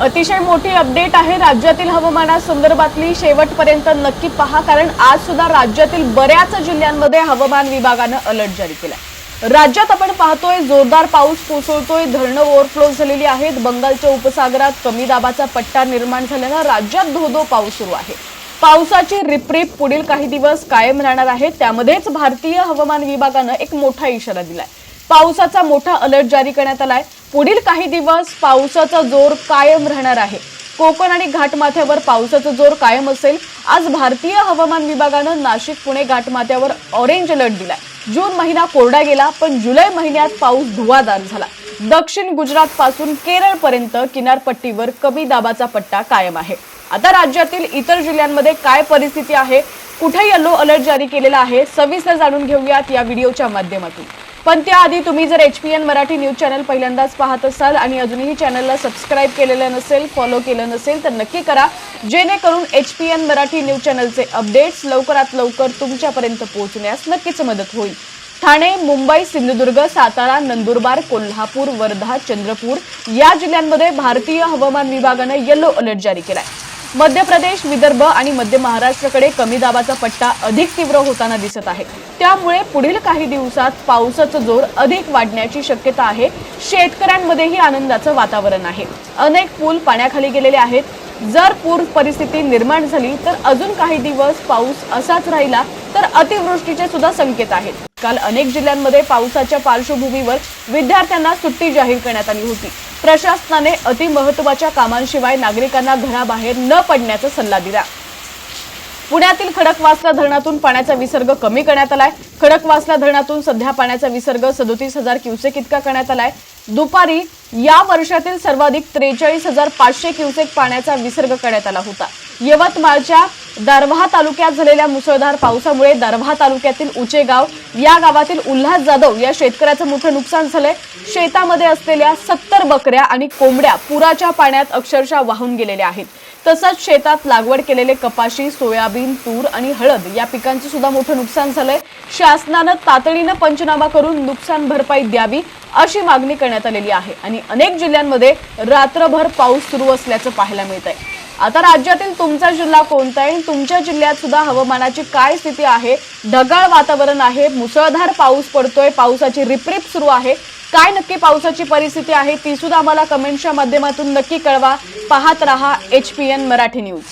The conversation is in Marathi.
अतिशय मोठी अपडेट आहे राज्यातील हवामानासंदर्भातली। शेवटपर्यंत नक्की पहा, कारण आज सुद्धा राज्यातील बऱ्याच जिल्ह्यांमध्ये हवामान विभागाने अलर्ट जारी केलाय। राज्यात आपण पाहतोय जोरदार पाऊस कोसळतोय, धरणं ओव्हरफ्लो झालेली आहेत। बंगालच्या उपसागरात कमी दाबाचा पट्टा निर्माण झाल्याने राज्यात धो-धो पाऊस सुरू आहे। पावसाची रिपरिप पुढील काही दिवस कायम राहणार आहे। त्यामध्येच भारतीय हवामान विभागाने एक मोठा इशारा दिलाय। पावसाचा मोठा अलर्ट जारी करण्यात आलाय। पुढील काही दिवस पावसाचा जोर कायम राहणार आहे। कोकण आणि घाटमाथ्यावर पावसाचा जोर कायम असेल। आज भारतीय हवामान विभागाने नाशिक, पुणे घाटमाथ्यावर ऑरेंज अलर्ट दिलाय। जून महिना कोरडा गेला, पण जुलै महिन्यात पाऊस धुवाधार झाला। दक्षिण गुजरात पासून केरळ पर्यंत किनारपट्टीवर कमी दाबाचा पट्टा कायम आहे। आता राज्यातील इतर जिल्ह्यांमध्ये काय परिस्थिती आहे, कुठे येलो अलर्ट जारी केलेला आहे, सविस्तर जाणून घेऊयात या व्हिडिओच्या माध्यमातून। पण त्याआधी तुम्ही जर HPN मराठी न्यूज चॅनल पहिल्यांदाच पाहत असाल आणि अजूनही चॅनलला सबस्क्राइब केलेलं नसेल, फॉलो केलं नसेल तर नक्की करा, जेणेकरून HPN मराठी न्यूज चॅनलचे अपडेट्स लवकरात लवकर तुमच्यापर्यंत पोहोचण्यास नक्कीच मदत होईल। ठाणे, मुंबई, सिंधुदुर्ग, सातारा, नंदुरबार, कोल्हापूर, वर्धा, चंद्रपूर या जिल्ह्यांमध्ये भारतीय हवामान विभागाने येलो अलर्ट जारी केलाय। मध्य प्रदेश, विदर्भ आणि मध्य महाराष्ट्राकडे कमी दाबाचा पट्टा अधिक तीव्र होताना दिसत आहे। त्यामुळे पुढील काही दिवसात पावसाचा जोर अधिक वाढण्याची शक्यता आहे। शेतकऱ्यांमध्येही आनंदाचं वातावरण आहे। अनेक पूल पाण्याखाली गेलेले आहेत। जर पूर परिस्थिती निर्माण झाली तर अजून काही दिवस पाऊस असाच राहिला तर अतिवृष्टीचे सुद्धा संकेत आहेत। काल अनेक जिल्ह्यांमध्ये पावसाच्या पार्श्वभूमीवर विद्यार्थ्यांना सुट्टी जाहीर करण्यात आली होती। प्रशासनाने अतिमहत्त्वाच्या कामांशिवाय नागरिकांना घराबाहेर न पडण्याचा सल्ला दिला। पुण्यातील खडकवासला धरणातून पाण्याचा विसर्ग कमी करण्यात आलाय। खडकवासला धरणातून सध्या पाण्याचा विसर्ग 37,000 क्युसेक इतका करण्यात आलाय। दुपारी या वर्षातील सर्वाधिक 43,500 क्युसेक पाण्याचा विसर्ग करण्यात आला होता। यवतमाळच्या दारव्हा तालुक्यात झालेल्या मुसळधार पावसामुळे दारव्हा तालुक्यातील उचेगाव या गावातील उल्हास जाधव या शेतकऱ्याचं मोठं नुकसान झालंय। शेतामध्ये असलेल्या 70 बकऱ्या आणि कोंबड्या पुराच्या पाण्यात अक्षरशः वाहून गेलेल्या आहेत। तसंच शेतात लागवड केलेले कपाशी, सोयाबीन, तूर आणि हळद या पिकांचं सुद्धा मोठं नुकसान झालंय। शासनाने तातडीने पंचनामा करून नुकसान भरपाई द्यावी अशी मागणी करण्यात आलेली आहे आणि अनेक जिल्ह्यांमध्ये रात्रभर पाऊस सुरू असल्याचं पाहायला मिळतंय। आता राज्यातील तुमचा जिल्हा कोणता आहे, तुमच्या जिल्ह्यात सुद्धा हवामानाची काय स्थिती आहे, ढगाळ वातावरण आहे, मुसळधार पाऊस पडतोय, पावसाची रिपरिप सुरू आहे, काय नक्की पावसाची परिस्थिती आहे ती सुद्धा आम्हाला कमेंटच्या माध्यमातून नक्की कळवा। पाहत रहा HPN मराठी न्यूज।